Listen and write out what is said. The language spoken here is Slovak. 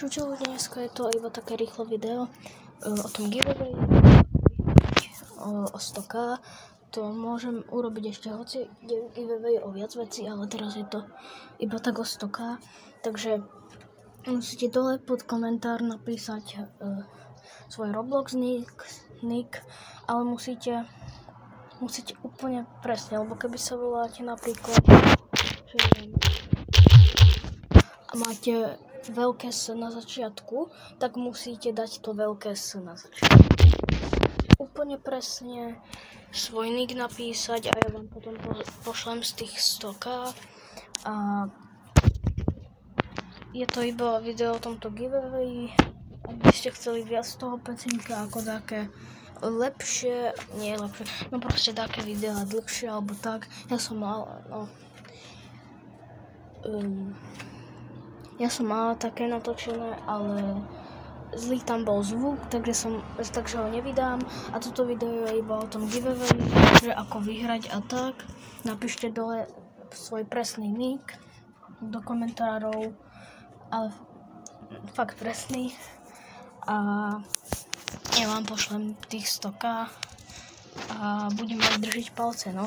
Čau, dneska je to iba také rýchlo video o tom giveaway o 100k. To môžem urobiť ešte hoci giveaway o viac vecí, ale teraz je to iba tak o 100k. Takže musíte dole pod komentár napísať svoj Roblox nick, ale musíte úplne presne, lebo keby sa voláte napríklad, a máte veľké S na začiatku, tak musíte dať to veľké S na začiatku. Úplne presne svoj nick napísať a ja vám potom pošlem z tých 100k. A je to iba video o tomto giveaway. Ak by ste chceli viac toho pecinka, ako také lepšie, no proste také videá dlhšie alebo tak. Ja som mal také natočené, ale zlý tam bol zvuk, takže ho nevydám. A toto video je iba o tom giveaway, že ako vyhrať a tak. Napíšte dole svoj presný nick do komentárov, ale fakt presný. A ja vám pošlem tých 100k a budem aj držiť palce, no.